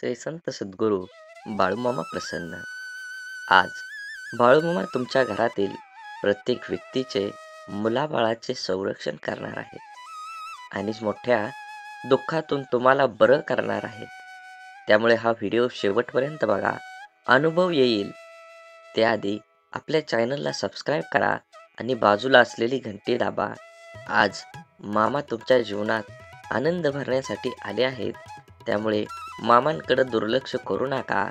श्री संत सद्गुरू बाळूमामा प्रसन्न. आज बाळूमामा तुमच्या घरातील प्रत्येक व्यक्तीचे मुलाबाळाचे संरक्षण करणार आहेत आणि मोठ्या दुःखातून तुम्हाला बरं करणार आहेत. त्यामुळे हा व्हिडिओ शेवटपर्यंत बघा, अनुभव येईल. त्याआधी आपल्या चॅनलला सबस्क्राईब करा आणि बाजूला असलेली घंटी दाबा. आज मामा तुमच्या जीवनात आनंद भरण्यासाठी आले आहेत. त्यामुळे मामांकडे दुर्लक्ष करू नका.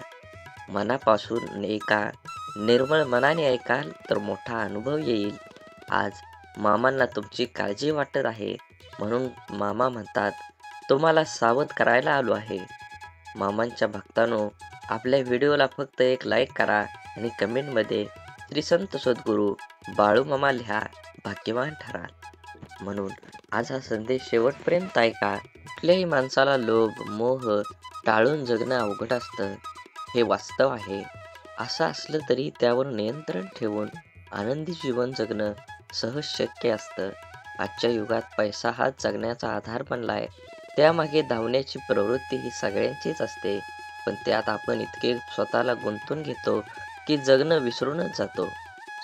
मनापासून ऐका, निर्मळ मनाने ऐकाल तर मोठा अनुभव येईल. आज मामांना तुमची काळजी वाटत आहे, म्हणून मामा म्हणतात, तुम्हाला सावध करायला आलो आहे. मामांच्या भक्तांनो, आपल्या व्हिडिओला फक्त एक लाईक करा आणि कमेंटमध्ये श्री संत सद्गुरू बाळूमामा लिहा, भाग्यवान ठराल. म्हणून आज हा संदेश शेवटपर्यंत ऐका. कुठल्याही माणसाला लोभ, मोह टाळून जगणं अवघड असतं, हे वास्तव आहे. असं असलं तरी त्यावर नियंत्रण ठेवून आनंदी जीवन जगणं सहज शक्य असतं. आजच्या युगात पैसा हाच जगण्याचा आधार बनलाय. त्यामागे धावण्याची प्रवृत्ती ही सगळ्यांचीच असते, पण त्यात आपण इतके स्वतःला गुंतून घेतो की जगणं विसरूनच जातो.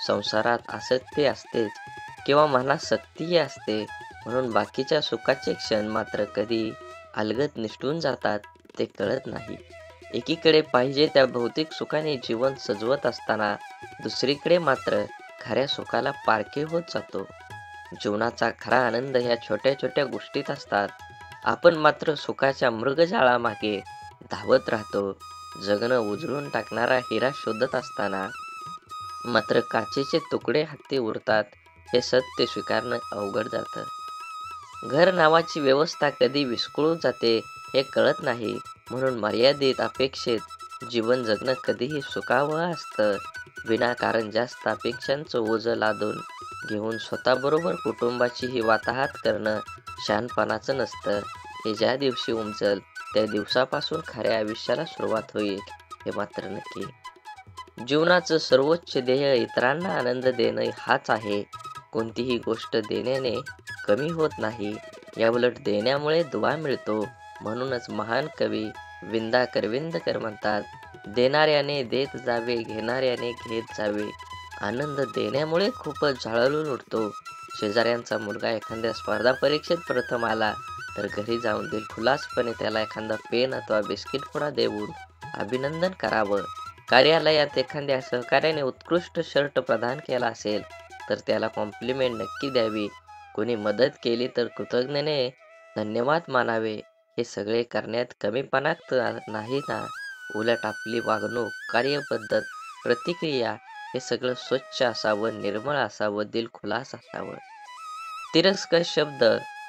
संसारात आसक्ती असतेच किंवा मनात सक्तीही असते, म्हणून बाकीच्या सुखाचे क्षण मात्र कधी अलगद निसटून जातात ते कळत नाही. एकीकडे पाहिजे त्या भौतिक सुखाने जीवन सजवत असताना दुसरीकडे मात्र खऱ्या सुखाला पारखे होत जातो. जीवनाचा खरा आनंद ह्या छोट्या छोट्या गोष्टीत असतात. आपण मात्र सुखाच्या मृगजाळामागे धावत राहतो. जगणं उजळून टाकणारा हिरा शोधत असताना मात्र काचेचे तुकडे हाती उरतात, हे सत्य स्वीकारणं अवघड जातं. घर नावाची व्यवस्था कधी विस्कळून जाते हे कळत नाही, म्हणून मर्यादित अपेक्षेत जीवन जगणं कधीही सुखावह असतं. विनाकारण जास्त अपेक्षांचं ओझं लादून घेऊन स्वतःबरोबर कुटुंबाचीही वाताहत करणं शहाणपणाचं नसतं. हे ज्या दिवशी उमजल त्या दिवसापासून खऱ्या आयुष्याला सुरुवात होईल, हे मात्र नक्की. जीवनाचं सर्वोच्च ध्येय इतरांना आनंद देणं हाच आहे. कोणतीही गोष्ट देण्याने कमी होत नाही, याउलट देण्यामुळे दुवा मिळतो. म्हणूनच महान कवी विंदा करविंदकर म्हणतात, देणाऱ्याने देत जावे, घेणाऱ्याने घेत जावे. आनंद देण्यामुळे खूपच झळाळून उठतो. शेजाऱ्यांचा मुलगा एखाद्या स्पर्धा परीक्षेत प्रथम आला तर घरी जाऊन दिलखुलासपणे त्याला एखादा पेन अथवा बिस्किट पुडा देऊन अभिनंदन करावं. कार्यालयात एखाद्या सहकार्याने उत्कृष्ट शर्ट प्रदान केला असेल तर त्याला कॉम्प्लिमेंट नक्की द्यावी. कोणी मदत केली तर कृतज्ञतेने धन्यवाद मानावे. हे सगळे करण्यात कमीपणा नाही ना. उलट आपली वागणूक, कार्यपद्धत, प्रतिक्रिया हे सगळं स्वच्छ असावं, निर्मळ असावं, दिलखुलास असावं. तिरस्कार शब्द,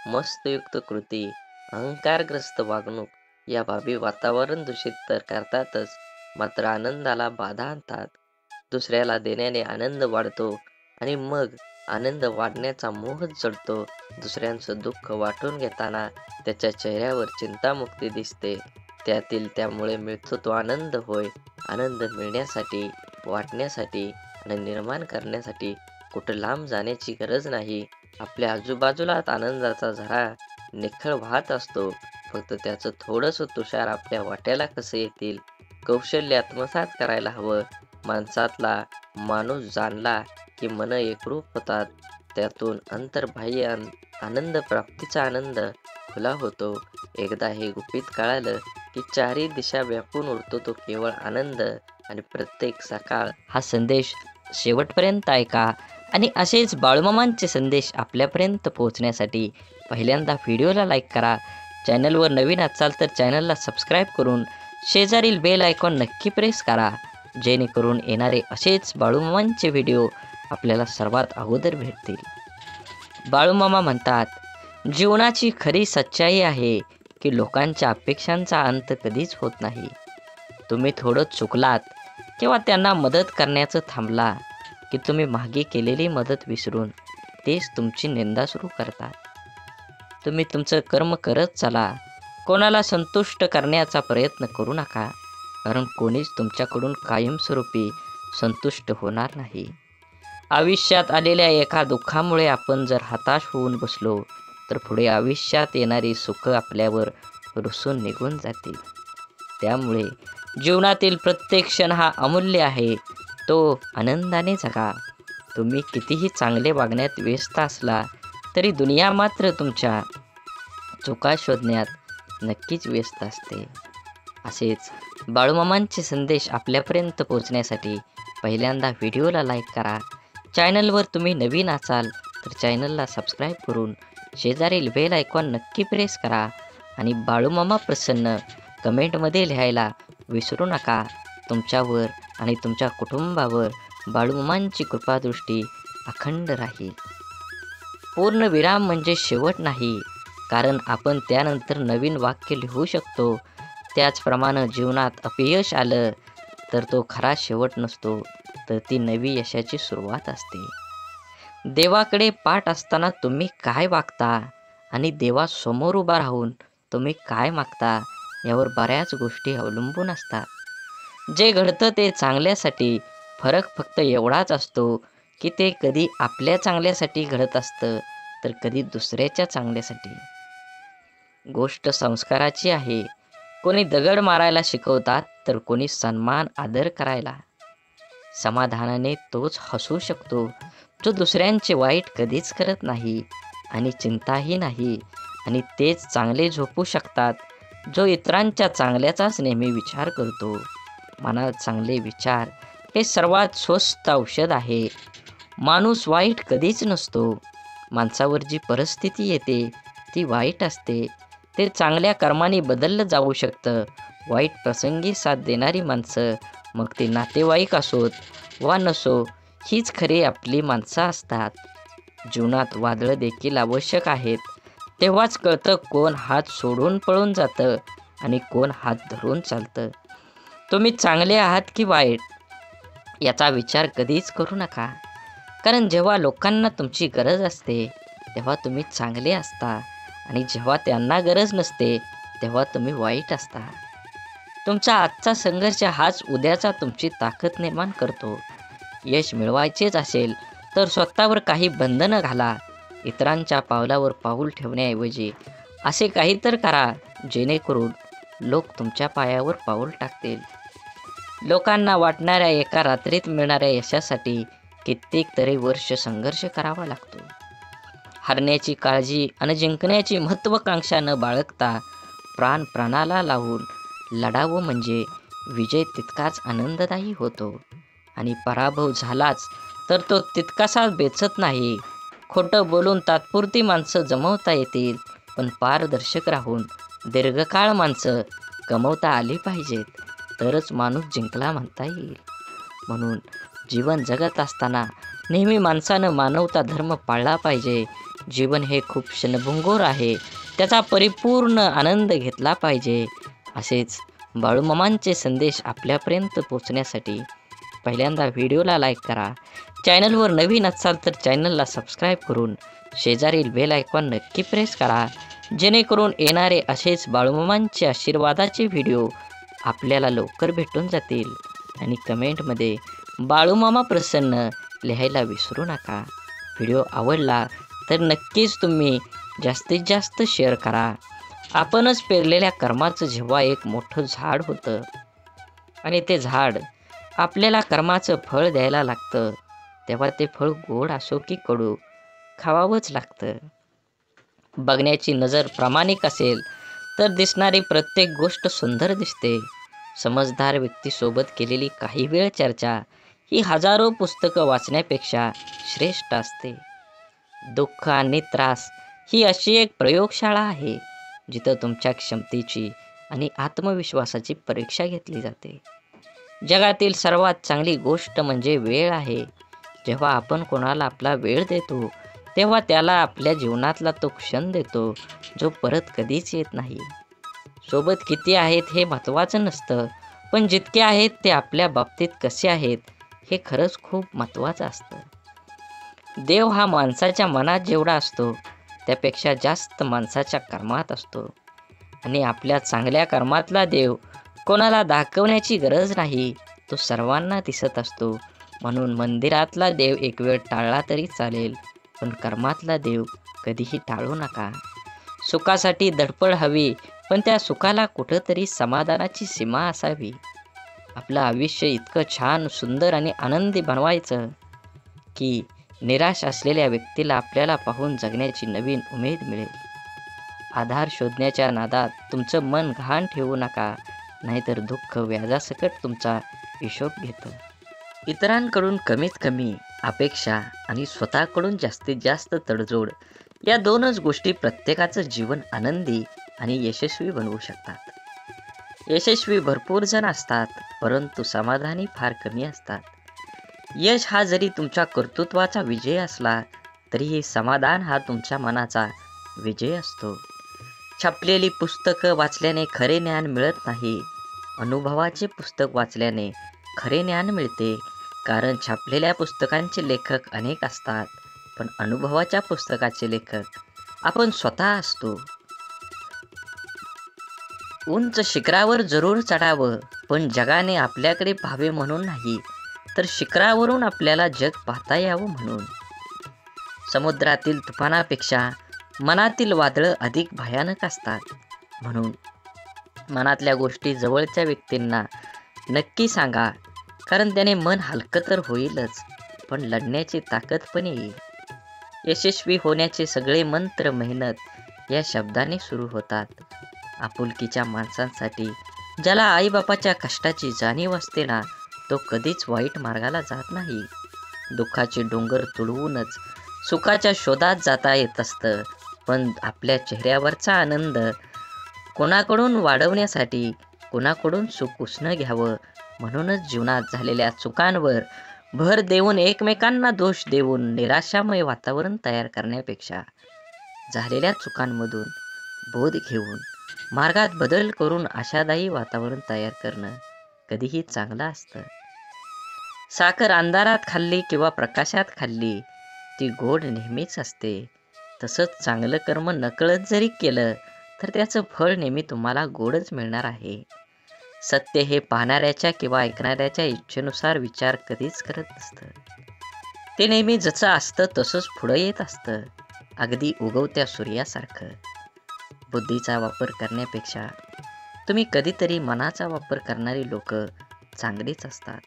मस्तयुक्त कृती, अहंकारग्रस्त वागणूक या बाबी वातावरण दूषित तर करतातच, मात्र आनंदाला बाधा आणतात. दुसऱ्याला देण्याने आनंद वाढतो आणि मग आनंद वाढण्याचा मोह जडतो. दुसऱ्यांचं दुःख वाटून घेताना त्याच्या चेहऱ्यावर चिंतामुक्ती दिसते. त्यामुळे मिळतो तो आनंद होय. आनंद मिळण्यासाठी, वाटण्यासाठी आणि निर्माण करण्यासाठी कुठं लांब जाण्याची गरज नाही. आपल्या आजूबाजूलाच आनंदाचा झरा निखळ वाहत असतो. फक्त त्याचं थोडंसं तुषार आपल्या वाट्याला कसं येतील, कौशल्य आत्मसात करायला हवं. माणसातला माणूस जाणला की मन एकरूप होतात. त्यातून अंतर्बाह्य आनंद प्राप्तीचा आनंद खुला होतो. एकदा हे गुपित कळालं की चारही दिशा व्यापून उरतो तो केवळ आनंद. आणि प्रत्येक सकाळ हा संदेश शेवटपर्यंत ऐका आणि असेच बाळूमामांचे संदेश आपल्यापर्यंत पोहोचण्यासाठी पहिल्यांदा व्हिडिओला लाईक करा. चॅनलवर नवीन असाल तर चॅनलला सबस्क्राईब करून शेजारील बेल आयकॉन नक्की प्रेस करा, जेणेकरून येणारे असेच बाळूमामांचे व्हिडिओ आपल्याला सर्वात अगोदर भेटतील. बाळूमामा म्हणतात, जीवनाची खरी सच्चाई आहे की लोकांच्या अपेक्षांचा अंत कधीच होत नाही. तुम्ही थोडं चुकलात किंवा त्यांना मदत करण्याचं थांबला की तुम्ही मागे केलेली मदत विसरून तेच तुमची निंदा सुरू करतात. तुम्ही तुमचं कर्म करत चला. कोणाला संतुष्ट करण्याचा प्रयत्न करू नका, कारण कोणीच तुमच्याकडून कायमस्वरूपी संतुष्ट होणार नाही. आयुष्यात आलेल्या एका दुःखामुळे आपण जर हताश होऊन बसलो तर पुढे आयुष्यात येणारी सुख आपल्यावर रुसून निघून जातील. त्यामुळे जीवनातील प्रत्येक क्षण हा अमूल्य आहे, तो आनंदाने जगा. तुम्ही कितीही चांगले वागण्यात व्यस्त असला तरी दुनिया मात्र तुमच्या चुका शोधण्यात नक्कीच व्यस्त असते. असेच बाळूमामांचे संदेश आपल्यापर्यंत पोहोचण्यासाठी पहिल्यांदा व्हिडिओला लाईक करा. चॅनलवर तुम्ही नवीन असाल तर चॅनलला सबस्क्राईब करून शेजारील बेल आयकॉन नक्की प्रेस करा आणि बाळूमामा प्रसन्न कमेंटमध्ये लिहायला विसरू नका. तुमच्यावर आणि तुमच्या कुटुंबावर बाळूमामांची कृपादृष्टी अखंड राहील. पूर्णविराम म्हणजे शेवट नाही, कारण आपण त्यानंतर नवीन वाक्य लिहू शकतो. त्याचप्रमाणे जीवनात अपयश आलं तर तो खरा शेवट नसतो, तर ती नवी यशाची सुरुवात असते. देवाकडे पाठ असताना तुम्ही काय वागता आणि देवासमोर उभा राहून तुम्ही काय मागता यावर बऱ्याच गोष्टी अवलंबून असतात. जे घडतं ते चांगल्यासाठी. फरक फक्त एवढाच असतो की ते कधी आपल्या चांगल्यासाठी घडत असतं तर कधी दुसऱ्याच्या चांगल्यासाठी. गोष्ट संस्काराची आहे. कोणी दगड मारायला शिकवतात तर कोणी सन्मान आदर करायला. समाधानाने तोच हसू शकतो जो दुसऱ्यांचे वाईट कधीच करत नाही आणि चिंताही नाही, आणि तेच चांगले झोपू शकतात जो इतरांच्या चांगल्याचाच नेहमी विचार करतो. मनात चांगले विचार हे सर्वात स्वस्त औषध आहे. माणूस वाईट कधीच नसतो. माणसावर जी परिस्थिती येते ती वाईट असते. ते चांगल्या कर्माने बदललं जाऊ शकतं. वाईट प्रसंगी साथ देणारी माणसं, मग ते नातेवाईक असोत वा नसो, हीच खरी आपली माणसं असतात. जीवनात वादळं देखील आवश्यक आहेत. तेव्हाच कळतं कोण हात सोडून पळून जातं आणि कोण हात धरून चालतं. तुम्ही चांगले आहात की वाईट याचा विचार कधीच करू नका, कारण जेव्हा लोकांना तुमची गरज असते तेव्हा तुम्ही चांगले असता आणि जेव्हा त्यांना गरज नसते तेव्हा तुम्ही वाईट असता. तुमचा आजचा संघर्ष हाच उद्याचा तुमची ताकद निर्माण करतो. यश मिळवायचेच असेल तर स्वतःवर काही बंधनं घाला. इतरांच्या पावलावर पाऊल ठेवण्याऐवजी असे काहीतरी करा जेणेकरून लोक तुमच्या पायावर पाऊल टाकतील. लोकांना वाटणाऱ्या एका रात्रीत मिळणाऱ्या यशासाठी कित्येक तरी वर्ष संघर्ष करावा लागतो. हरण्याची काळजी आणि जिंकण्याची महत्त्वाकांक्षा न बाळगता प्राण प्राणाला लावून लढावं म्हणजे विजय तितकाच आनंददायी होतो, आणि पराभव झालाच तर तो तितकासाच बेचत नाही. खोटं बोलून तात्पुरती माणसं जमवता येतील, पण पारदर्शक राहून दीर्घकाळ माणसं कमवता आली पाहिजेत, तरच माणूस जिंकला म्हणता येईल. म्हणून जीवन जगत असताना नेहमी माणसानं मानवता धर्म पाळला पाहिजे. जीवन हे खूप क्षणभंगूर आहे, त्याचा परिपूर्ण आनंद घेतला पाहिजे. असेच बाळूमामांचे संदेश आपल्यापर्यंत पोचण्यासाठी पहिल्यांदा व्हिडिओला लाईक करा. चॅनलवर नवीन असाल तर चॅनलला सबस्क्राईब करून शेजारील बेल आयकॉन नक्की प्रेस करा, जेणेकरून येणारे असेच बाळूमामांचे आशीर्वादाचे व्हिडिओ आपल्याला लवकर भेटून जातील. आणि कमेंटमध्ये बाळूमामा प्रसन्न लिहायला विसरू नका. व्हिडिओ आवडला तर नक्कीच तुम्ही जास्तीत जास्त शेअर करा. आपणच पेरलेल्या कर्माचं जेव्हा एक मोठं झाड होतं आणि ते झाड आपल्याला कर्माचं फळ द्यायला लागतं, तेव्हा ते फळ गोड असो की कडू खावावंच लागतं. बघण्याची नजर प्रामाणिक असेल तर दिसणारी प्रत्येक गोष्ट सुंदर दिसते. समजदार व्यक्तीसोबत केलेली काही वेळ चर्चा ही हजारो पुस्तकं वाचण्यापेक्षा श्रेष्ठ असते. दुःख आणि त्रास ही अशी एक प्रयोगशाळा आहे जिथं तुमच्या क्षमतेची आणि आत्मविश्वासाची परीक्षा घेतली जाते. जगातील सर्वात चांगली गोष्ट म्हणजे वेळ आहे. जेव्हा आपण कोणाला आपला वेळ देतो तेव्हा त्याला आपल्या जीवनातला तो क्षण देतो जो परत कधीच येत नाही. सोबत किती आहेत हे महत्त्वाचं नसतं, पण जितके आहेत ते आपल्या बाबतीत कसे आहेत हे खरंच खूप महत्त्वाचं असतं. देव हा माणसाच्या मनात जेवढा असतो त्यापेक्षा जास्त माणसाच्या कर्मात असतो, आणि आपल्या चांगल्या कर्मातला देव कोणाला दाखवण्याची गरज नाही, तो सर्वांना दिसत असतो. म्हणून मंदिरातला देव एक वेळ टाळला तरी चालेल, पण कर्मातला देव कधीही टाळू नका. सुखासाठी धडपड हवी, पण त्या सुखाला कुठंतरी समाधानाची सीमा असावी. आपलं आयुष्य इतकं छान, सुंदर आणि आनंदी बनवायचं की निराश असलेल्या व्यक्तीला आपल्याला पाहून जगण्याची नवीन उमेद मिळेल. आधार शोधण्याच्या नादात तुमचं मन गहाण ठेवू नका, नाहीतर दुःख व्याजासकट तुमचा हिशोब घेतं. इतरांकडून कमीत कमी अपेक्षा आणि स्वतःकडून जास्तीत जास्त तडजोड या दोनच गोष्टी प्रत्येकाचं जीवन आनंदी आणि यशस्वी बनवू शकतात. यशस्वी भरपूर जण असतात, परंतु समाधानी फार कमी असतात. यश हा जरी तुमच्या कर्तृत्वाचा विजय असला, तरीही समाधान हा तुमच्या मनाचा विजय असतो. छापलेली पुस्तकं वाचल्याने खरे ज्ञान मिळत नाही, अनुभवाचे पुस्तक वाचल्याने खरे ज्ञान मिळते. कारण छापलेल्या पुस्तकांचे लेखक अनेक असतात, पण अनुभवाच्या पुस्तकाचे लेखक आपण स्वतः असतो. उंच शिखरावर जरूर चढावं, पण जगाने आपल्याकडे पाहावे म्हणून नाही, तर शिखरावरून आपल्याला जग पाहता यावं म्हणून. समुद्रातील तुफानापेक्षा मनातील वादळं अधिक भयानक असतात. म्हणून मनातल्या गोष्टी जवळच्या व्यक्तींना नक्की सांगा, कारण त्याने मन हलकं तर होईलच, पण लढण्याची ताकद पण येईल. यशस्वी होण्याचे सगळे मंत्र मेहनत या शब्दाने सुरू होतात. आपुलकीच्या माणसांसाठी, ज्याला आईबापाच्या कष्टाची जाणीव असते ना, तो कधीच वाईट मार्गाला जात नाही. दुःखाचे डोंगर तुडवूनच सुखाच्या शोधात जाता येत असतं, पण आपल्या चेहऱ्यावरचा आनंद कोणाकडून वाढवण्यासाठी कोणाकडून सुख उसणं घ्यावं, म्हणूनच जीवनात झालेल्या चुकांवर भर देऊन एकमेकांना दोष देऊन निराशामय वातावरण तयार करण्यापेक्षा झालेल्या चुकांमधून बोध घेऊन मार्गात बदल करून आशादायी वातावरण तयार करणं कधीही चांगलं असतं. साखर अंधारात खाल्ली किंवा प्रकाशात खाल्ली, ती गोड नेहमीच असते. तसंच चांगलं कर्म नकळत जरी केलं, तर त्याचं फळ नेहमी तुम्हाला गोडच मिळणार आहे. सत्य हे पाहणाऱ्याच्या किंवा ऐकणाऱ्याच्या इच्छेनुसार विचार कधीच करत नसतं. ते नेहमी जसं असतं तसंच पुढं येत असतं, अगदी उगवत्या सूर्यासारखं. बुद्धीचा वापर करण्यापेक्षा तुम्ही कधीतरी मनाचा वापर करणारी लोक चांगलीच असतात.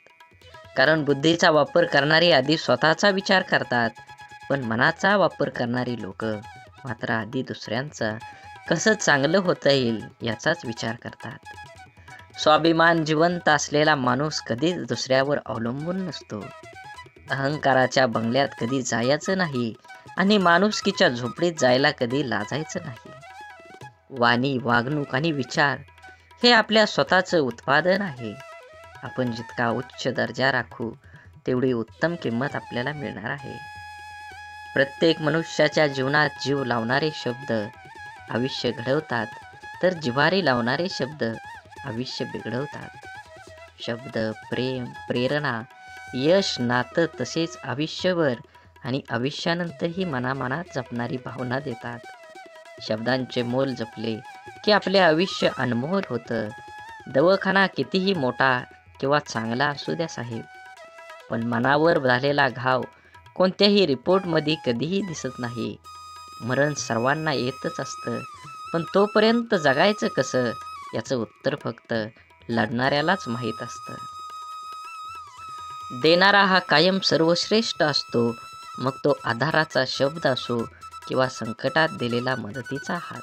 कारण बुद्धीचा वापर करणारी आधी स्वतःचा विचार करतात, पण मनाचा वापर करणारी लोक मात्र आधी दुसऱ्यांचा कसं चांगलं होता येईल याचाच विचार करतात. स्वाभिमान जिवंत असलेला माणूस कधीच दुसऱ्यावर अवलंबून नसतो. अहंकाराच्या बंगल्यात कधी जायचं नाही आणि माणुसकीच्या झोपडीत जायला कधी लाजायचं नाही. वाणी, वागणूक आणि विचार हे आपल्या स्वतःचं उत्पादन आहे. आपण जितका उच्च दर्जा राखू, तेवढी उत्तम किंमत आपल्याला मिळणार आहे. प्रत्येक मनुष्याच्या जीवनात जीव लावणारे शब्द आयुष्य घडवतात, तर जिव्हारी लावणारे शब्द आयुष्य बिघडवतात. शब्द, प्रेम, प्रेरणा, यश, नातं तसेच आयुष्यभर आणि आयुष्यानंतरही मनामनात जपणारी भावना देतात. शब्दांचे मोल जपले की आपले आयुष्य अनमोल होतं. दवाखाना कितीही मोठा किंवा चांगला असू द्या साहेब, पण मनावर झालेला घाव कोणत्याही रिपोर्टमध्ये कधीही दिसत नाही. मरण सर्वांना येतच असतं, पण तोपर्यंत जगायचं कसं याचं उत्तर फक्त लढणाऱ्यालाच माहीत असतं. देणारा हा कायम सर्वश्रेष्ठ असतो, मग तो आधाराचा शब्द असो किंवा संकटात दिलेला मदतीचा हात.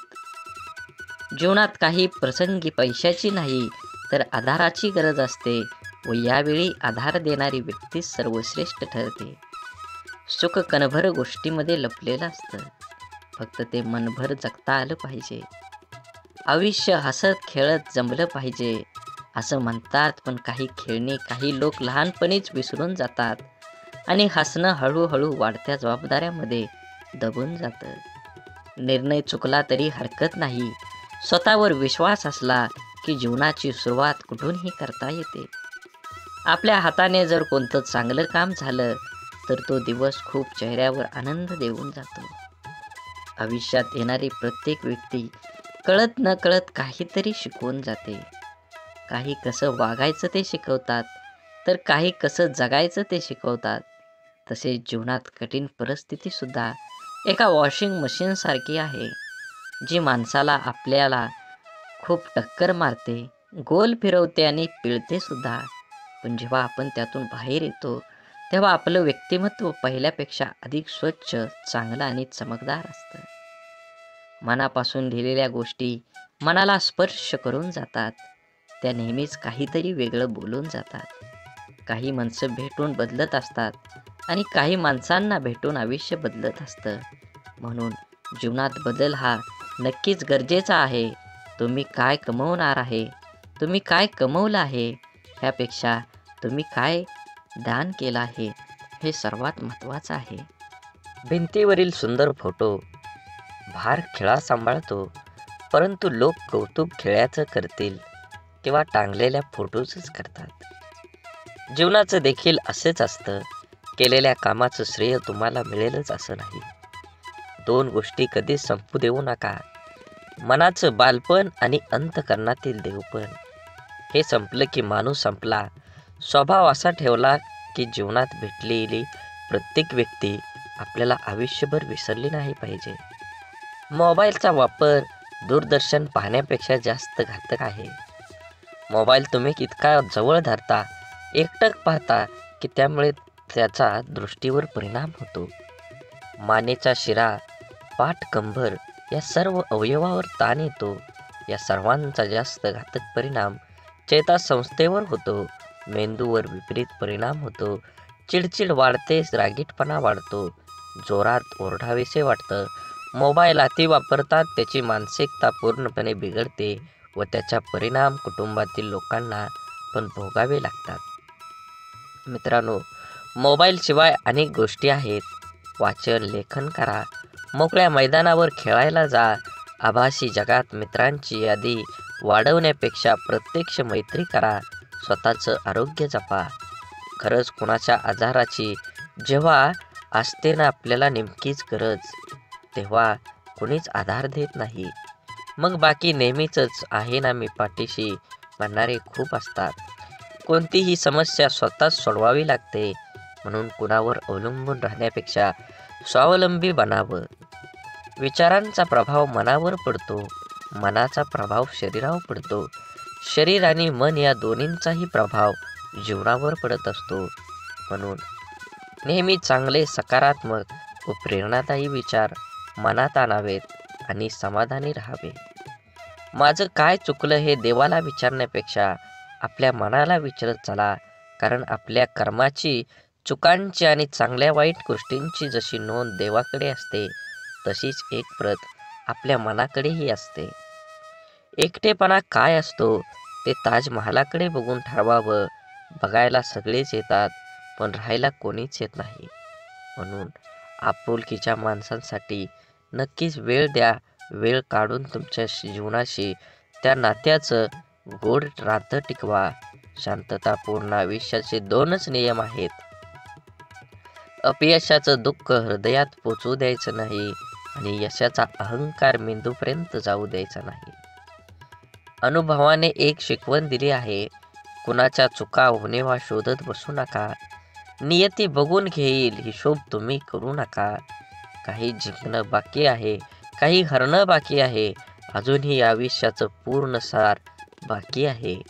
जीवनात काही प्रसंगी पैशाची नाही, तर आधाराची गरज असते व यावेळी आधार देणारी व्यक्ती सर्वश्रेष्ठ ठरते. सुख कणभर गोष्टीमध्ये लपलेलं असतं, फक्त ते मनभर जगता आलं पाहिजे. आयुष्य हसत खेळत जमलं पाहिजे असं म्हणतात, पण काही खेळणी काही लोक लहानपणीच विसरून जातात आणि हसणं हळूहळू वाढत्या जबाबदाऱ्यामध्ये दबून जातं. निर्णय चुकला तरी हरकत नाही, स्वतःवर विश्वास असला की जीवनाची सुरुवात कुठूनही करता येते. आपल्या हाताने जर कोणतं चांगलं काम झालं, तर तो दिवस खूप चेहऱ्यावर आनंद देऊन जातो. आयुष्यात येणारी प्रत्येक व्यक्ती कळत न कळत काहीतरी शिकवून जाते. काही कसं वागायचं ते शिकवतात, तर काही कसं जगायचं ते शिकवतात. तसेच जीवनात कठीण परिस्थितीसुद्धा एका वॉशिंग मशीनसारखी आहे. जी माणसाला आपल्याला खूप टक्कर मारते, गोल फिरवते आणि पिळते सुद्धा. पण जेव्हा आपण त्यातून बाहेर येतो, तेव्हा आपलं व्यक्तिमत्व पहिल्यापेक्षा अधिक स्वच्छ, चांगलं आणि चमकदार असतं. मनापासून लिहिलेल्या गोष्टी मनाला स्पर्श करून जातात. त्या नेहमीच काहीतरी वेगळं बोलून जातात. काही माणसं भेटून बदलत असतात आणि काही माणसांना भेटून आयुष्य बदलत असतं. म्हणून जीवनात बदल हा नक्कीच गरजेचा आहे. तुम्ही काय कमवणार आहे, तुम्ही काय कमवलं आहे, ह्यापेक्षा तुम्ही काय दान केलं आहे, हे सर्वात महत्त्वाचं आहे. भिंतीवरील सुंदर फोटो भार खिळा सांभाळतो, परंतु लोक कौतुक खिळ्याचं करतील किंवा टांगलेल्या फोटोचंच करतात. जीवनाचं देखील असेच असतं. केलेल्या कामाचं श्रेय तुम्हाला मिळेलच असं नाही. दोन गोष्टी कधीच संपू देऊ नका. मनाचं बालपण आणि अंतःकरणातील देवपण. हे संपलं की माणूस संपला. स्वभाव असा ठेवला की जीवनात भेटलेली प्रत्येक व्यक्ती आपल्याला आयुष्यभर विसरली नाही पाहिजे. मोबाईलचा वापर दूरदर्शन पाहण्यापेक्षा जास्त घातक आहे. मोबाईल तुम्ही इतका जवळ धरता, एकटक पाहता की त्यामुळे त्याचा दृष्टीवर परिणाम होतो. मानेचा शिरा, पाठ, कंबर या सर्व अवयवावर ताण येतो. या सर्वांचा जास्त घातक परिणाम चेतासंस्थेवर होतो. मेंदूवर विपरीत परिणाम होतो. चिडचिड वाढते, रागीटपणा वाढतो, जोरात ओरडावेसे वाटतं. मोबाईल अति वापरतात त्याची मानसिकता पूर्णपणे बिघडते व त्याचा परिणाम कुटुंबातील लोकांना पण भोगावे लागतात. मित्रांनो, मोबाईलशिवाय अनेक गोष्टी आहेत. वाचन, लेखन करा, मोकळ्या मैदानावर खेळायला जा. आभासी जगात मित्रांची यादी वाढवण्यापेक्षा प्रत्यक्ष मैत्री करा. स्वतःचं आरोग्य जपा. खरंच कुणाच्या आजाराची जेव्हा असते ना आपल्याला नेमकीच गरज, तेव्हा कुणीच आधार देत नाही. मग बाकी नेहमीचंच आहे ना मी पाठीशी म्हणणारे खूप असतात. कोणतीही समस्या स्वतःच सोडवावी लागते. म्हणून कुणावर अवलंबून राहण्यापेक्षा स्वावलंबी बनावं. विचारांचा प्रभाव मनावर पडतो, मनाचा प्रभाव शरीरावर पडतो, शरीर आणि मन या दोन्हींचाही प्रभाव जीवनावर पडत असतो. म्हणून नेहमी चांगले, सकारात्मक व प्रेरणादायी विचार मनात आणावेत आणि समाधानी राहावे. माझं काय चुकलं हे देवाला विचारण्यापेक्षा आपल्या मनाला विचारत चला. कारण आपल्या कर्माची, चुकांची आणि चांगल्या वाईट गोष्टींची जशी नोंद देवाकडे असते, तशीच एक प्रत आपल्या मनाकडेही असते. एकटेपणा काय असतो ते ताजमहालाकडे बघून ठरवावं. बघायला सगळेच येतात, पण राहायला कोणीच येत नाही. म्हणून आपुलकीच्या माणसांसाठी नक्कीच वेळ द्या. वेळ काढून तुमच्या जीवनाशी, त्या नात्याचं गोड नातं टिकवा. शांततापूर्ण आयुष्याचे दोनच नियम आहेत. अपयशाचं दुःख हृदयात पोचू द्यायचं नाही आणि यशाचा अहंकार मेंदूपर्यंत जाऊ द्यायचा नाही. अनुभवाने एक शिकवण दिली आहे. कुणाच्या चुका होणेवा शोधत बसू नका. नियती बघून घेईल, हिशोब तुम्ही करू नका. काही जिंकणं बाकी आहे, काही हरणं बाकी आहे. अजूनही आयुष्याचं पूर्ण सार बाकी आहे.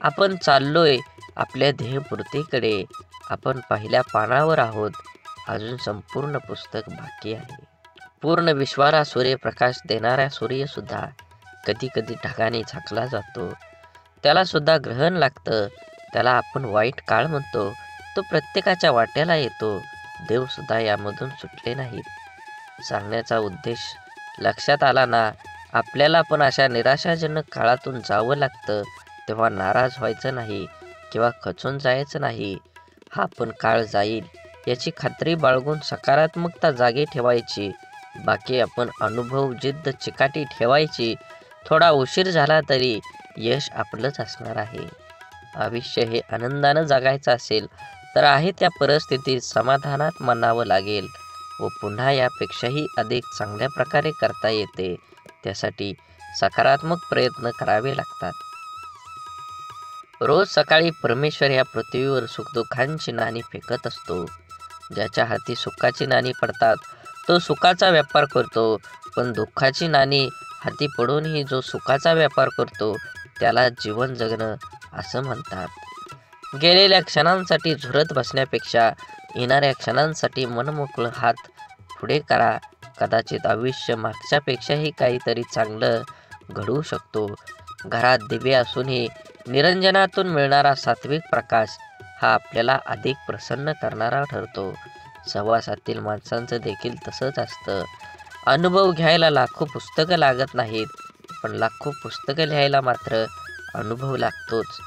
आपण चाललोय आपल्या ध्येयपूर्तीकडे. आपण पहिल्या पानावर आहोत. अजून संपूर्ण पुस्तक बाकी आहे. पूर्ण विश्वाला सूर्यप्रकाश देणारा सूर्यसुद्धा कधी कधी ढगाने झाकला जातो. त्याला सुद्धा ग्रहण लागतं. त्याला आपण वाईट काळ म्हणतो. तो प्रत्येकाच्या वाट्याला येतो. देवसुद्धा यामधून सुटले नाहीत. सांगण्याचा उद्देश लक्षात आला ना? आपल्याला पण अशा निराशाजनक काळातून जावं लागतं, तेव्हा नाराज व्हायचं नाही किंवा खचून जायचं नाही. हा पण काळ जाईल याची खात्री बाळगून सकारात्मकता जागी ठेवायची. बाकी आपण अनुभव, जिद्द, चिकाटी ठेवायची. थोडा उशीर झाला तरी यश आपलंच असणार आहे. आयुष्य हे आनंदानं जगायचं असेल तर आहे त्या परिस्थितीत समाधानात मानावं लागेल व पुन्हा यापेक्षाही अधिक चांगल्या प्रकारे करता येते. त्यासाठी सकारात्मक प्रयत्न करावे लागतात. रोज सकाळी परमेश्वर या पृथ्वीवर सुखदुःखांची नाणी फेकत असतो. ज्याच्या हाती सुखाची नाणी पडतात तो सुखाचा व्यापार करतो, पण दुःखाची नाणी हाती पडूनही जो सुखाचा व्यापार करतो त्याला जीवन जगणं असं म्हणतात. गेलेल्या क्षणांसाठी झुरत बसण्यापेक्षा येणाऱ्या क्षणांसाठी मनमोकळं हात पुढे करा. कदाचित आयुष्य मागच्यापेक्षाही काहीतरी चांगलं घडवू शकतो. घरात दिवे असूनही निरंजनातून मिळणारा सात्विक प्रकाश हा आपल्याला अधिक प्रसन्न करणारा ठरतो. सहवासातील माणसांचं देखील तसंच असतं. अनुभव घ्यायला लाखो पुस्तकं लागत नाहीत, पण लाखो पुस्तकं लिहायला मात्र अनुभव लागतोच.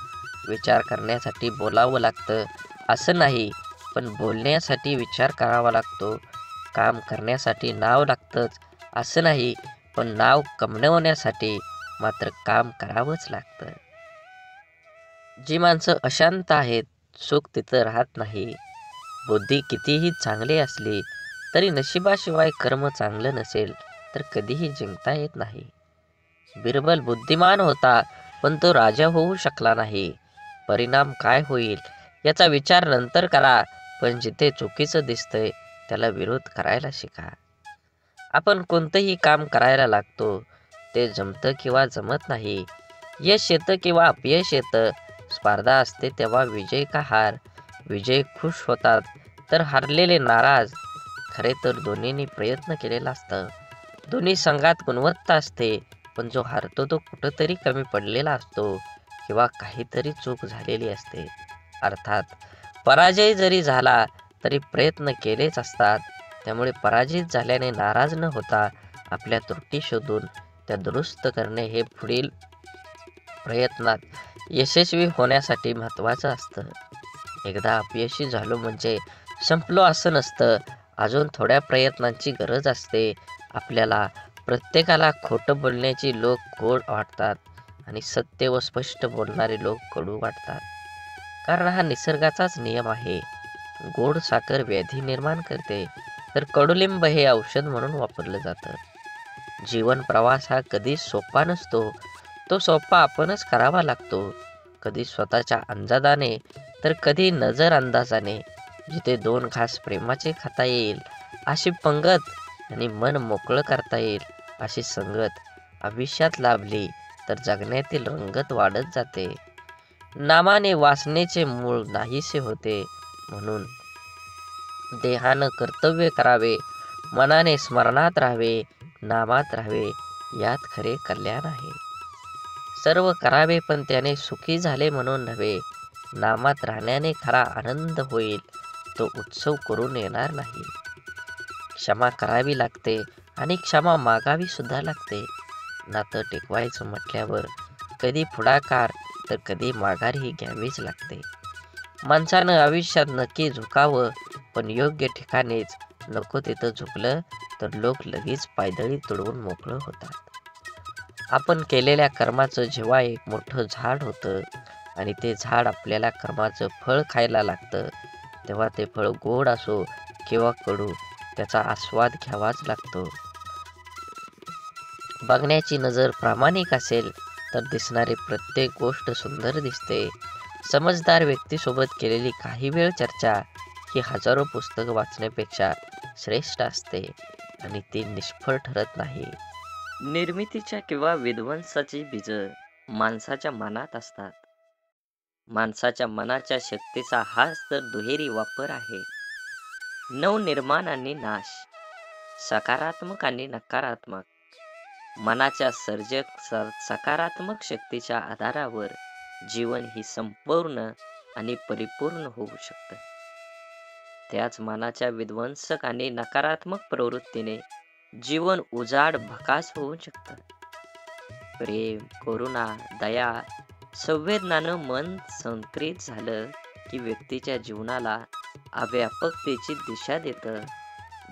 विचार करण्यासाठी बोलावं लागतं असं नाही, पण बोलण्यासाठी विचार करावा लागतो. काम करण्यासाठी नाव लागतंच असं नाही, पण नाव कमवण्यासाठी मात्र काम करावंच लागतं. जी माणसं अशांत आहेत, सुख तिथं राहत नाही. बुद्धी कितीही चांगली असली तरी नशिबाशिवाय कर्म चांगलं नसेल तर कधीही जिंकता येत नाही. बिरबल बुद्धिमान होता, पण तो राजा होऊ शकला नाही. परिणाम काय होईल याचा विचार नंतर करा, पण जिथे चुकीचं दिसतंय त्याला विरोध करायला शिका. आपण कोणतंही काम करायला लागतो, ते जमतं किंवा जमत नाही, यश येतं किंवा अपयश येतं, स्पर्धा असते तेव्हा विजय का हार, विजय खुश होतात तर हारलेले नाराज. खरे तर दोन्हींनी प्रयत्न केलेला असतं. दोन्ही संघात गुणवत्ता असते, पण जो हारतो तो कुठंतरी कमी पडलेला असतो किंवा काहीतरी चूक झालेली असते. अर्थात पराजय जरी झाला तरी प्रयत्न केलेच असतात. त्यामुळे पराजित झाल्याने नाराज न होता आपल्या त्रुटी शोधून त्या दुरुस्त करणे हे पुढील प्रयत्नात यशस्वी होण्यासाठी महत्त्वाचं असतं. एकदा अपयशी झालो म्हणजे संपलो असं नसतं. अजून थोड्या प्रयत्नांची गरज असते. आपल्याला प्रत्येकाला खोटं बोलण्याची लोक गोड वाटतात आणि सत्य व स्पष्ट बोलणारे लोक कडू वाटतात. कारण हा निसर्गाचाच नियम आहे. गोड साखर व्याधी निर्माण करते, तर कडुलिंब हे औषध म्हणून वापरलं जातं. जीवन प्रवास हा कधी सोपा नसतो. तो सोपा आपणच करावा लागतो. कधी स्वतःच्या अंदाजाने तर कधी नजर अंदाजाने. जिथे 2 घास प्रेमाचे खाता येईल अशी पंगत आणि मन मोकळं करता येईल अशी संगत आयुष्यात लाभली तर जगण्यातील रंगत वाढत जाते. नामाने वासनेचे मूळ नाहीसे होते. म्हणून देहानं कर्तव्य करावे, मनाने स्मरणात राहावे, नामात राहावे, यात खरे कल्याण आहे. सर्व करावे पण त्याने सुखी झाले म्हणून नव्हे. नामात राहण्याने खरा आनंद होईल, तो उत्सव करून येणार नाही. क्षमा करावी लागते आणि क्षमा मागावी सुद्धा लागते. नातं टिकवायचं म्हटल्यावर कधी पुढाकार तर कधी माघारही घ्यावीच लागते. माणसानं आयुष्यात नक्की झुकावं, पण योग्य ठिकाणीच. नको तिथं झुकलं तर लोक लगेच पायदळी तुडवून मोकळं होतात. आपण केलेल्या कर्माचं जेव्हा एक मोठं झाड होतं आणि ते झाड आपल्याला कर्माचं फळ खायला लागतं, तेव्हा ते फळ गोड असो किंवा कडू, त्याचा आस्वाद घ्यावाच लागतो. बघण्याची नजर प्रामाणिक असेल तर दिसणारी प्रत्येक गोष्ट सुंदर दिसते. समजदार व्यक्तीसोबत केलेली काही वेळ चर्चा ही हजारो पुस्तकं वाचण्यापेक्षा श्रेष्ठ असते आणि ती निष्फळ ठरत नाही. निर्मितीच्या किंवा विध्वंसाची बीजं माणसाच्या मनात असतात. माणसाच्या मनाच्या शक्तीचा हाच तर दुहेरी वापर आहे. नवनिर्माण आणि नाश, सकारात्मक आणि नकारात्मक. मनाच्या सकारात्मक शक्तीच्या आधारावर जीवन ही संपूर्ण आणि परिपूर्ण होऊ शकतं. त्याच मनाच्या विध्वंसक आणि नकारात्मक प्रवृत्तीने जीवन उजाड भकास होऊ शकतं. प्रेम, करुणा, दया, संवेदनानं मन संक्रित झालं की व्यक्तीच्या जीवनाला अव्यापकतेची दिशा देतं.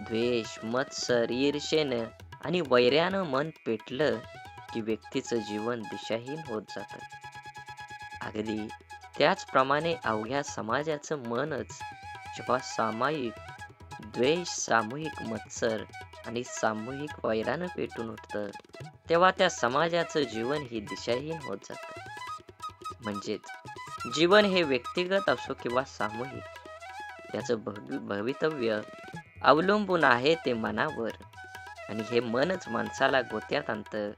द्वेष, मत्सर, ईर्षेनं आणि वैर्यानं मन पेटलं की व्यक्तीचं जीवन दिशाहीन होत जातं. अगदी त्याचप्रमाणे अवघ्या समाजाचं मनच जेव्हा सामायिक द्वेष, सामूहिक मत्सर आणि सामूहिक वैरानं पेटून उठतं, तेव्हा त्या समाजाचं जीवन ही दिशाहीन होत जातं. म्हणजेच जीवन हे व्यक्तिगत असो किंवा सामूहिक, त्याचं भवितव्य अवलंबून आहे ते मनावर, आणि हे मनच माणसाला गोत्यात आणतं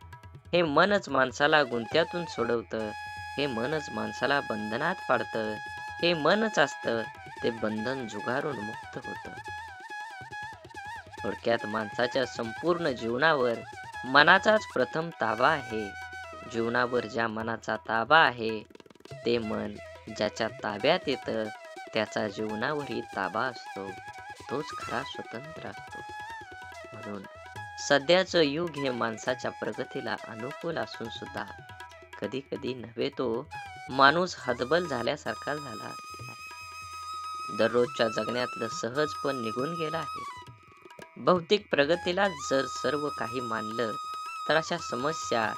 हे मनच माणसाला गुंत्यातून सोडवतं. हे मनच माणसाला बंधनात पाडतं. हे मनच असतं ते बंधन झुगारून मुक्त होतं. थोडक्यात माणसाच्या संपूर्ण जीवनावर मनाचाच प्रथम ताबा आहे. जीवनावर ज्या मनाचा ताबा आहे ते मन ज्याच्या ताब्यात येतं त्याचा जीवनावरही ताबा असतो. तोच खरा स्वतंत्र असतो. म्हणून सध्याचं युग हे माणसाच्या प्रगतीला अनुकूल असून सुद्धा कधी कधी नव्हे तो माणूस हतबल झाल्यासारखा झाला आहे. दररोजच्या जगण्यातलं सहजपण निघून गेलं आहे. भौतिक प्रगतीला जर सर्व काही मानलं तर अशा समस्या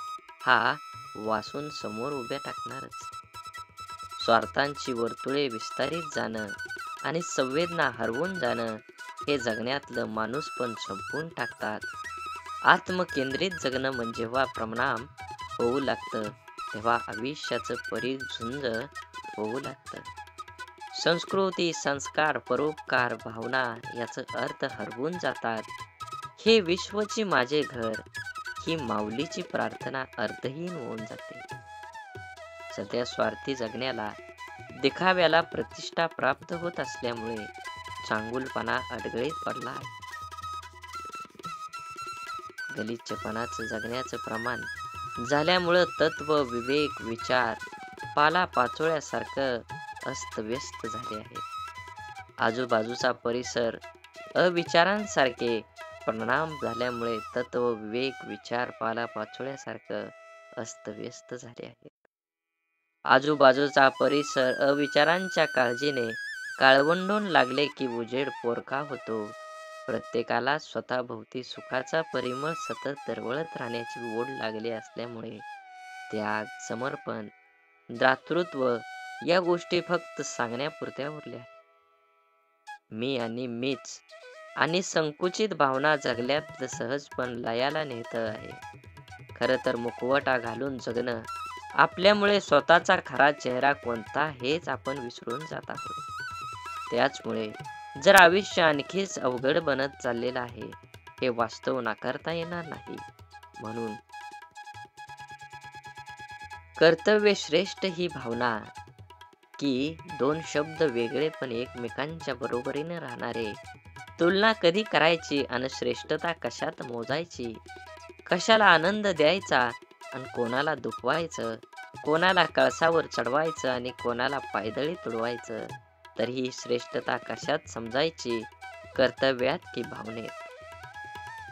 हा वासून समोर उभ्या टाकणारच. स्वार्थांची वर्तुळे विस्तारित जाणं आणि संवेदना हरवून जाणं हे जगण्यातलं माणूसपण संपवून टाकतात. आत्मकेंद्रित जगणं म्हणजे जेव्हा परिणाम होऊ लागतं तेव्हा आयुष्याचं परिझुंज होऊ लागतं. संस्कृती, संस्कार, परोपकार, भावना याचा अर्थ हरवून जातात. हे विश्वची माझे घर ही माऊलीची प्रार्थना अर्थहीन होऊन जाते. सध्या स्वार्थी जगण्याला, दिखाव्याला प्रतिष्ठा प्राप्त होत असल्यामुळे चांगुलपणा अडगळीत पडला आहे. गलिच्छपणाचं जगण्याचं प्रमाण झाल्यामुळं तत्व, विवेक, विचार पालापाचोळ्यासारखं अस्तव्यस्त झाले आहे. आजूबाजूचा परिसर अविचारांसारखे परिणाम झाल्यामुळे तत्व, विवेक, विचार पालापाचोळ्यासारखं अस्तव्यस्त झाले आहे. आजूबाजूचा परिसर अविचारांच्या काळजीने काळवंडून लागले की उजेड पोरका होतो. प्रत्येकाला स्वतःभोवती सुखाचा परिमळ सतत दरवळत राहण्याची ओढ लागली असल्यामुळे त्याग, समर्पण, दातृत्व या गोष्टी फक्त सांगण्यापुरत्या उरल्या. मी आणि मीच आणि संकुचित भावना जगल्यात सहजपण लयाला नेतं आहे. खरं तर मुखवटा घालून जगणं आपल्यामुळे स्वतःचा खरा चेहरा कोणता हेच आपण विसरून जात आहोत. त्याचमुळे जर आयुष्य आणखीच अवघड बनत चाललेलं आहे हे वास्तव नाकारता येणार नाही. म्हणून कर्तव्य श्रेष्ठ ही भावना की दोन शब्द वेगळे पण एकमेकांच्या बरोबरीने राहणारे, तुलना कधी करायची आणि श्रेष्ठता कशात मोजायची, कशाला आनंद द्यायचा आणि कोणाला दुखवायचं, कोणाला कळसावर चढवायचं आणि कोणाला पायदळी तुडवायचं, तर ही श्रेष्ठता कशात समजायची, कर्तव्यात की भावनेत?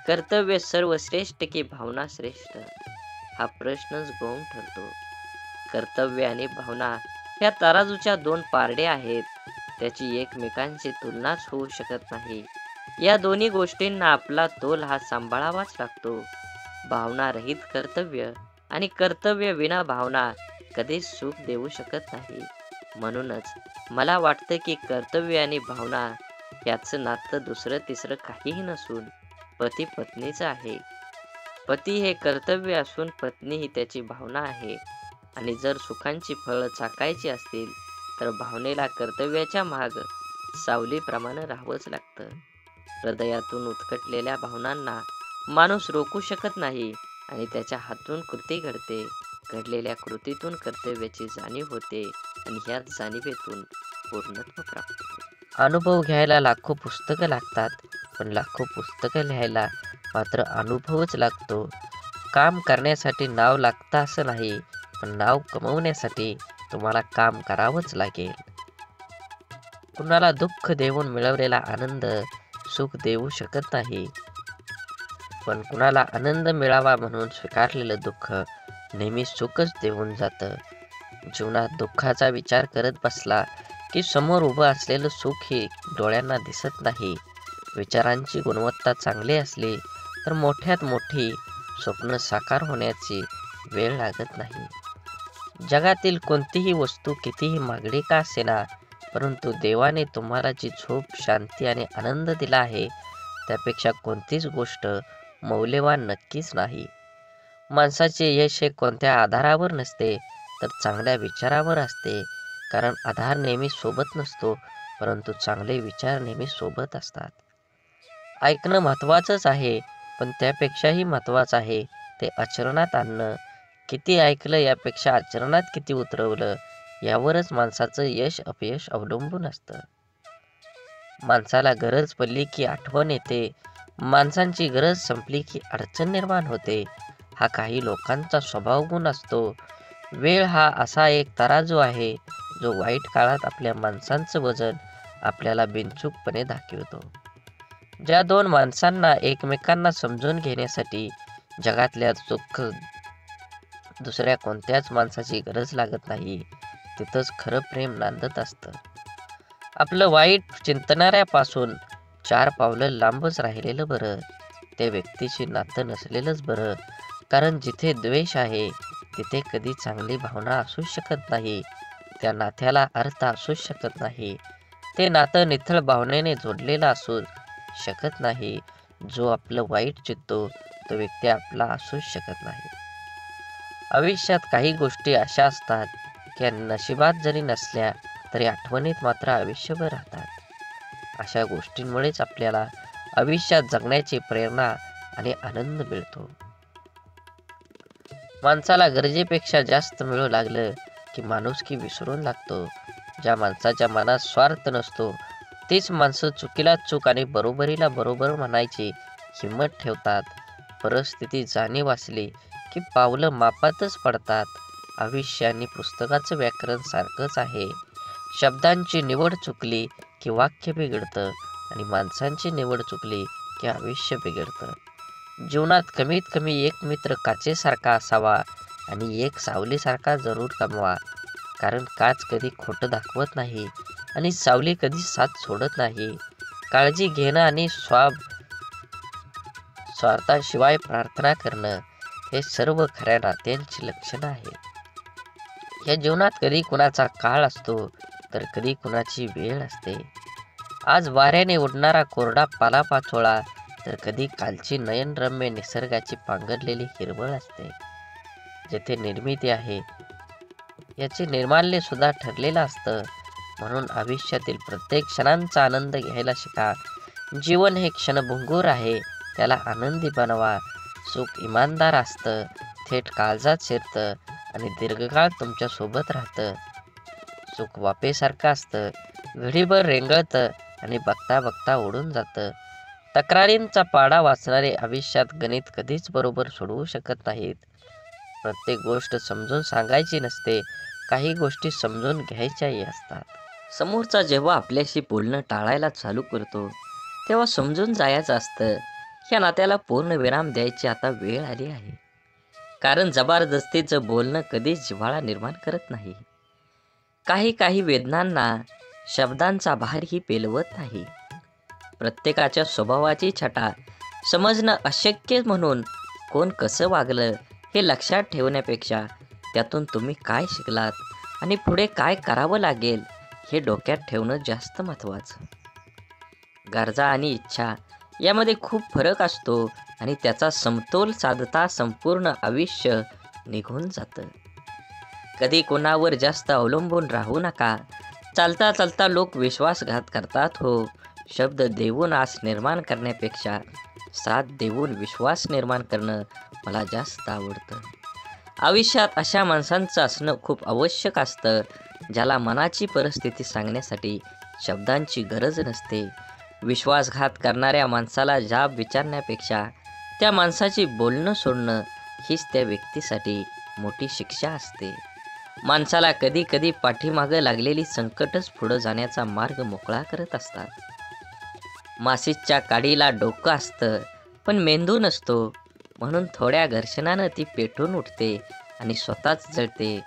कर्तव्य सर्वश्रेष्ठ की भावना श्रेष्ठ हा प्रश्नच गौण ठरतो. कर्तव्य आणि भावना ह्या तराजूच्या दोन पारडे आहेत. त्याची एकमेकांची तुलनाच होऊ शकत नाही. या दोन्ही गोष्टींना आपला तोल हा सांभाळावाच लागतो. भावना रहित कर्तव्य आणि कर्तव्य विना भावना कधीच सुख देऊ शकत नाही. म्हणूनच मला वाटतं की कर्तव्य आणि भावना याचं नातं दुसरं तिसरं काहीही नसून पती पत्नीचं आहे. पती हे कर्तव्य असून पत्नी ही त्याची भावना आहे. आणि जर सुखांची फळं चाखायची असतील तर भावनेला कर्तव्याच्या माग सावलीप्रमाणे राहावंच लागतं. हृदयातून उत्कटलेल्या भावनांना माणूस रोखू शकत नाही आणि त्याच्या हातून कृती घडते. घडलेल्या कृतीतून कर्तव्याची जाणीव होते आणि ह्याच जाणीवेतून पूर्णत्व प्राप्त होते. अनुभव घ्यायला लाखो पुस्तकं लागतात, पण लाखो पुस्तकं लिहायला मात्र अनुभवच लागतो. काम करण्यासाठी नाव लागतं असं नाही, पण नाव कमवण्यासाठी तुम्हाला काम करावंच लागेल. कुणाला दुःख देऊन मिळवलेला आनंद सुख देऊ शकत नाही, पण कुणाला आनंद मिळावा म्हणून स्वीकारलेलं दुःख नेहमी सुखच देऊन जातं. जीवनात दुःखाचा विचार करत बसला की समोर उभं असलेलं सुख हे डोळ्यांना दिसत नाही. विचारांची गुणवत्ता चांगली असली तर मोठ्यात मोठी स्वप्न साकार होण्याची वेळ लागत नाही. जगातील कोणतीही वस्तू कितीही महागडी का असेना, परंतु देवाने तुम्हाला जी झोप, शांती आणि आनंद दिला आहे त्यापेक्षा कोणतीच गोष्ट मौल्यवान नक्कीच नाही. माणसाचे यश हे कोणत्या आधारावर नसते तर चांगल्या विचारावर असते. कारण आधार नेहमी सोबत नसतो, परंतु चांगले विचार नेहमी सोबत असतात. ऐकणं महत्त्वाचंच आहे, पण त्यापेक्षाही महत्त्वाचं आहे ते आचरणात आणणं. किती ऐकलं यापेक्षा आचरणात किती उतरवलं यावरच माणसाचं यश अपयश अवलंबून असतं. माणसाला गरज पडली की आठवण येते, माणसांची गरज संपली की अडचण निर्माण होते. हा काही लोकांचा स्वभाव गुण असतो. वेळ हा असा एक तराजू आहे जो वाईट काळात आपल्या माणसांचं वजन आपल्याला बिनचूकपणे दाखवतो. ज्या दोन माणसांना एकमेकांना समजून घेण्यासाठी जगातल्या दुसऱ्या कोणत्याच माणसाची गरज लागत नाही, तिथंच खरं प्रेम नांदत असतं. आपलं वाईट चिंतणाऱ्यापासून 4 पावलं लांबच राहिलेलं बरं. त्या व्यक्तीशी नातं नसलेलंच बरं. कारण जिथे द्वेष आहे तिथे कधी चांगली भावना असू शकत नाही. त्या नात्याला अर्थ असू शकत नाही. ते नातं निथळ भावनेने जोडलेलं असू शकत नाही. जो आपलं वाईट चित्तो तो व्यक्ती आपला असूच शकत नाही. आयुष्यात काही गोष्टी अशा असतात की नशिबात जरी नसल्या तरी आठवणीत मात्र आयुष्यभर राहतात. अशा गोष्टींमुळेच आपल्याला आयुष्यात जगण्याची प्रेरणा आणि आनंद मिळतो. माणसाला गरजेपेक्षा जास्त मिळू लागलं की माणुसकी विसरून लागतो. ज्या माणसाच्या मनात स्वार्थ नसतो तीच माणसं चुकीला चूक आणि बरोबरीला बरोबर म्हणायची हिंमत ठेवतात. परिस्थिती जाणीव असली की पावलं मापातच पडतात. आयुष्य आणि पुस्तकाचं व्याकरण सारखंच आहे. शब्दांची निवड चुकली की वाक्य बिघडतं आणि माणसांची निवड चुकली की आयुष्य बिघडतं. जीवनात कमीत कमी एक मित्र काचेसारखा असावा आणि एक सावलीसारखा जरूर कमवा. कारण काच कधी खोटं दाखवत नाही आणि सावली कधी साथ सोडत नाही. काळजी घेणं आणि स्वार्थाशिवाय प्रार्थना करणं हे सर्व खऱ्या नात्यांची लक्षणं आहेत. या जीवनात कधी कुणाचा काळ असतो तर कधी कुणाची वेळ असते. आज वाऱ्याने उडणारा कोरडा पालापाचोळा तर कधी कालची नयनरम्य निसर्गाची पांघरलेली हिरवळ असते. जेथे निर्मिती आहे याचे निर्माल्य सुद्धा ठरलेलं असतं. म्हणून आयुष्यातील प्रत्येक क्षणांचा आनंद घ्यायला शिका. जीवन हे क्षणभंगूर आहे, त्याला आनंदी बनवा. सुख इमानदार असतं, थेट काळजात शिरतं आणि दीर्घकाळ तुमच्या सोबत राहतं. सुख वाफेसारखं असतं, घडीभर रेंगळतं आणि बघता बघता उडून जातं. तक्रारींचा पाडा वाचणारे आयुष्यात गणित कधीच बरोबर सोडवू शकत नाहीत. प्रत्येक गोष्ट समजून सांगायची नसते, काही गोष्टी समजून घ्यायच्याही असतात. समोरचा जेव्हा आपल्याशी बोलणं टाळायला चालू करतो तेव्हा समजून जायचं असतं या नात्याला पूर्ण विराम द्यायची आता वेळ आली आहे. कारण जबरदस्तीचं बोलणं कधीच जिव्हाळा निर्माण करत नाही. काही वेदनांना शब्दांचा भारही पेलवत नाही. प्रत्येकाच्या स्वभावाची छटा समजणं अशक्य म्हणून कोण कसं वागलं हे लक्षात ठेवण्यापेक्षा त्यातून तुम्ही काय शिकलात आणि पुढे काय करावं लागेल हे डोक्यात ठेवणं जास्त महत्त्वाचं. गरजा आणि इच्छा यामध्ये खूप फरक असतो आणि त्याचा समतोल साधता संपूर्ण आयुष्य निघून जातं. कधी कोणावर जास्त अवलंबून राहू नका. चालता चालता लोक विश्वासघात करतात हो. शब्द देऊन आस निर्माण करण्यापेक्षा साथ देऊन विश्वास निर्माण करणं मला जास्त आवडतं. आयुष्यात अशा माणसांचं असणं खूप आवश्यक असतं ज्याला मनाची परिस्थिती सांगण्यासाठी शब्दांची गरज नसते. विश्वासघात करणाऱ्या माणसाला जाब विचारण्यापेक्षा त्या माणसाची बोलणं सोडणं हीच त्या व्यक्तीसाठी मोठी शिक्षा असते. माणसाला कधी कधी पाठीमागं लागलेली संकटच पुढं जाण्याचा मार्ग मोकळा करत असतात. माशीच्या काडीला डोकं असतं पण मेंदू नसतो, म्हणून थोड्या घर्षणानं ती पेटून उठते आणि स्वतःच जळते.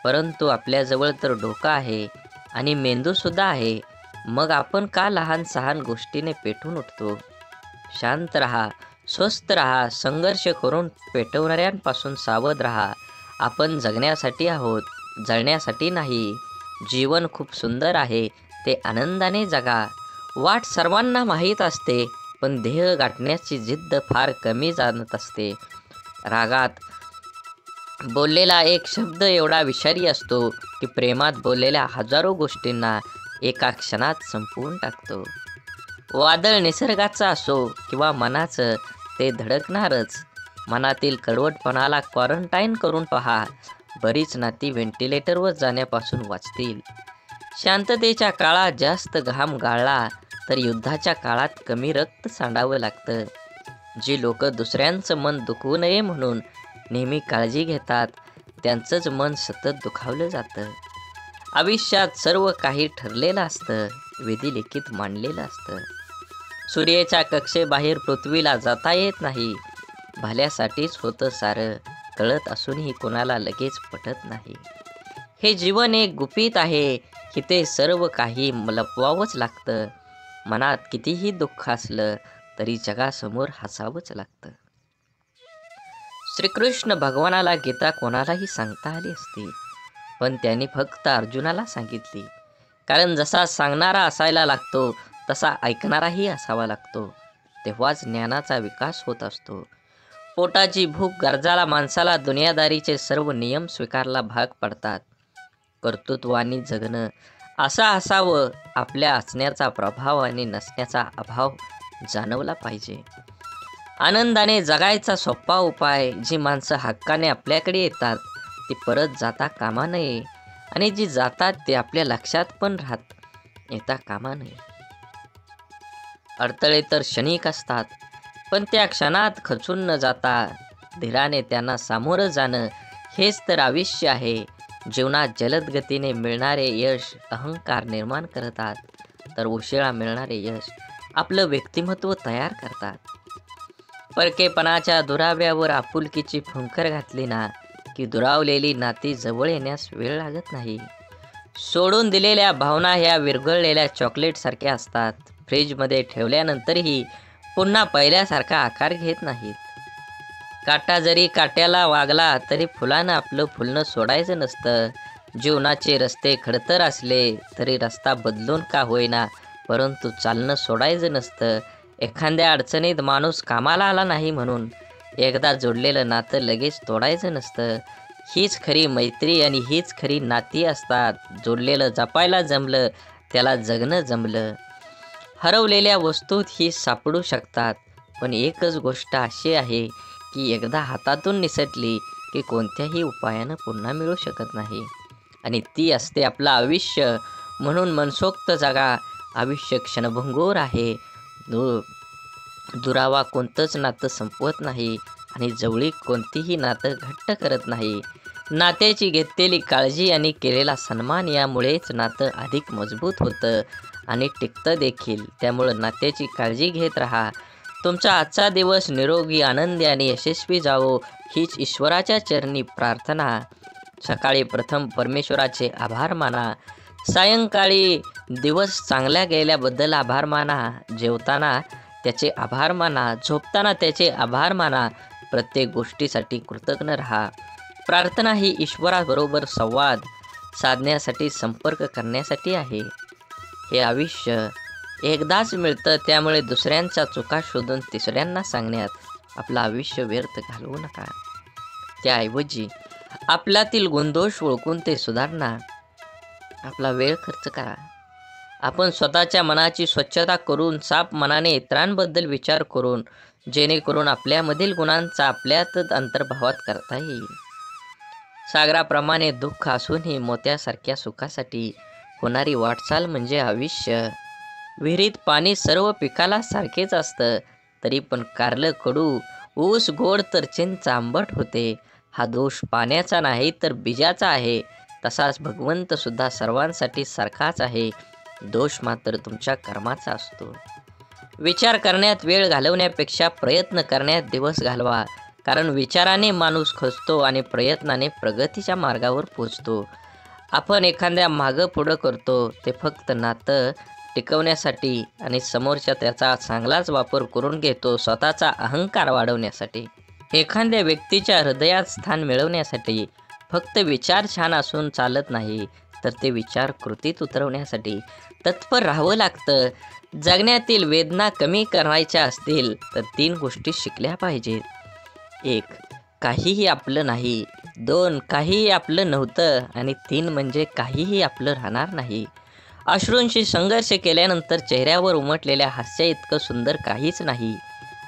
परंतु आपल्याजवळ तर डोकं आहे आणि मेंदूसुद्धा आहे, मग आपण का लहान सहान गोष्टीने पेटून उठतो? शांत राहा, स्वस्थ राहा, संघर्ष करून पेटवणाऱ्यांपासून सावध राहा. आपण जगण्यासाठी आहोत, जळण्यासाठी नाही. जीवन खूप सुंदर आहे, ते आनंदाने जगा. वाट सर्वांना माहीत असते, पण ध्येय गाठण्याची जिद्द फार कमी जाणत असते. रागात बोललेला एक शब्द एवढा विषारी असतो की प्रेमात बोललेल्या हजारो गोष्टींना एका क्षणात संपवून टाकतो. वादळ निसर्गाचं असो किंवा मनाचं, ते धडकणारच. मनातील कडवटपणाला क्वारंटाईन करून पहा. बरीच नाती व्हेंटिलेटरवर जाण्यापासून वाचतील. शांततेच्या काळात जास्त घाम गाळला तर युद्धाच्या काळात कमी रक्त सांडावं लागतं. जी लोक दुसऱ्यांचं मन दुखवू नये म्हणून नेहमी काळजी घेतात त्यांचंच मन सतत दुखावलं जातं. आयुष्यात सर्व काही ठरलेलं असतं, विधिलिखित मांडलेलं असतं. सूर्याच्या कक्षेबाहेर पृथ्वीला जाता येत नाही. भल्यासाठीच होतं सारं, कळत असूनही कोणाला लगेच पटत नाही. हे जीवन एक गुपित आहे, इथे सर्व काही लपवावंच लागतं. मनात कितीही दुःख असलं तरी जगासमोर हसावंच लागतं. श्रीकृष्ण भगवानाला गीता कोणालाही सांगता आली असती, पण त्यांनी फक्त अर्जुनाला सांगितली. कारण जसा सांगणारा असायला लागतो तसा ऐकणाराही असावा लागतो. तेव्हाच ज्ञानाचा विकास होत असतो. पोटाची भूक गरजाला माणसाला दुनियादारीचे सर्व नियम स्वीकारला भाग पडतात. कर्तृत्वानी जगणं असं असावं, आपल्या असण्याचा प्रभाव आणि नसण्याचा अभाव जाणवला पाहिजे. आनंदाने जगायचा सोपा उपाय, जी माणसं हक्काने आपल्याकडे येतात ती परत जाता कामा नये, आणि जी जातात ते आपल्या लक्षात पण येता कामा नये. अडथळे तर क्षणिक असतात, पण त्या क्षणात खचून न जाता धीराने त्यांना सामोरं जाणं हेच तर आयुष्य आहे. जीवनात जलद गतीने मिळणारे यश अहंकार निर्माण करतात, तर उशिरा मिळणारे यश आपलं व्यक्तिमत्व तयार करतात. परकेपणाच्या दुराव्यावर आपुलकीची फुंकर घातली ना की दुरावलेली नाती जवळ येण्यास वेळ लागत नाही. सोडून दिलेल्या भावना ह्या विरघळलेल्या चॉकलेटसारख्या असतात. फ्रीजमध्ये ठेवल्यानंतरही पुन्हा पहिल्यासारखा आकार घेत नाहीत. काटा जरी काट्याला वागला तरी फुलानं आपलं फुलणं सोडायचं नसतं. जीवनाचे रस्ते खडतर असले तरी रस्ता बदलून का होईना, परंतु चालणं सोडायचं नसतं. एखाद्या अडचणीत माणूस कामाला आला नाही म्हणून एकदा जोडलेलं नातं लगेच तोडायचं नसतं. हीच खरी मैत्री आणि हीच खरी नाती असतात. जोडलेलं जपायला जमलं त्याला जगणं जमलं. हरवलेल्या वस्तूत ही सापडू शकतात, पण एकच गोष्ट अशी आहे की एकदा हातातून निसटली की कोणत्याही उपायानं पुन्हा मिळू शकत नाही, आणि ती असते आपलं आयुष्य. म्हणून मनसोक्त जगा. आयुष्य क्षणभंगूर आहे. दुरावा कोणतंच नातं संपवत नाही आणि जवळीक कोणतीही नातं घट्ट करत नाही. नात्याची घेतलेली काळजी आणि केलेला सन्मान यामुळेच नातं अधिक मजबूत होतं आणि टिकतं देखील. त्यामुळं नात्याची काळजी घेत राहा. तुमचा आजचा दिवस निरोगी, आनंदी आणि यशस्वी जावो हीच ईश्वराच्या चरणी प्रार्थना. सकाळी प्रथम परमेश्वराचे आभार माना. सायंकाळी दिवस चांगल्या गेल्याबद्दल आभार माना. जेवताना त्याचे आभार माना. झोपताना त्याचे आभार माना. प्रत्येक गोष्टीसाठी कृतज्ञ राहा. प्रार्थना ही ईश्वराबरोबर संवाद साधण्यासाठी, संपर्क करण्यासाठी आहे. हे आयुष्य एकदाच मिळतं, त्यामुळे दुसऱ्यांच्या चुका शोधून तिसऱ्यांना सांगण्यात आपलं आयुष्य व्यर्थ घालवू नका. त्याऐवजी आपल्यातील गुणदोष ओळखून ते सुधारणा आपला वेळ खर्च करा. आपण स्वतःच्या मनाची स्वच्छता करून, साफ मनाने इतरांबद्दल विचार करून, जेणेकरून आपल्यामधील गुणांचा आपल्यातच अंतर्भावात करता येईल. सागराप्रमाणे दुःख असूनही मोत्यासारख्या सुखासाठी होणारी वाटचाल म्हणजे आयुष्य. विहिरीत पाणी सर्व पिकाला सारखेच असतं, तरी पण कारलं कडू, ऊस गोड तर चिंच आंबट होते. हा दोष पाण्याचा नाही तर बीजाचा आहे. तसाच भगवंत सुद्धा सर्वांसाठी सारखाच आहे. दोष मात्र तुमच्या कर्माचा असतो. विचार करण्यात वेळ घालवण्यापेक्षा प्रयत्न करण्यात दिवस घालवा. कारण विचाराने माणूस खचतो आणि प्रयत्नाने प्रगतीच्या मार्गावर पोचतो. आपण एखाद्या मागं पुढं करतो ते फक्त नातं टिकवण्यासाठी आणि समोरच्या त्याचा चांगलाच वापर करून घेतो स्वतःचा अहंकार वाढवण्यासाठी. एखाद्या व्यक्तीच्या हृदयात स्थान मिळवण्यासाठी फक्त विचार छान असून चालत नाही, तर ते विचार कृतीत उतरवण्यासाठी तत्पर राहावं लागतं. जगण्यातील वेदना कमी करायच्या असतील तर 3 गोष्टी शिकल्या पाहिजेत. 1. काहीही आपलं नाही. 2. काहीही आपलं नव्हतं. आणि 3 म्हणजे काहीही आपलं राहणार नाही. अश्रूंशी संघर्ष केल्यानंतर चेहऱ्यावर उमटलेल्या हास्य इतकं सुंदर काहीच नाही.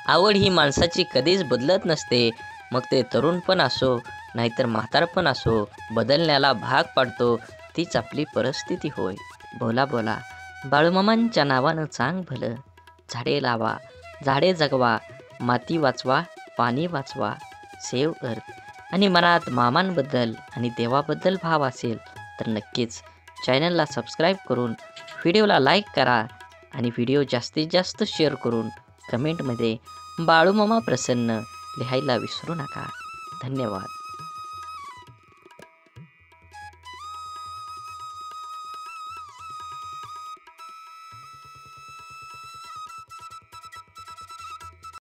आवड ही माणसाची कधीच बदलत नसते. मग ते तरुणपण असो नाहीतर म्हातारपण असो, बदलण्याला भाग पाडतो तीच आपली परिस्थिती होय. बोला बोला बाळूमामांच्या नावानं चांग भलं. झाडे लावा, झाडे जगवा, माती वाचवा, पाणी वाचवा, सेव्ह अर्थ. आणि मनात मामांबद्दल आणि देवाबद्दल भाव असेल तर नक्कीच चॅनलला सबस्क्राईब करून व्हिडिओला लाईक करा आणि व्हिडिओ जास्तीत जास्त शेअर करून कमेंटमध्ये बाळूमामा प्रसन्न लिहायला विसरू नका. धन्यवाद.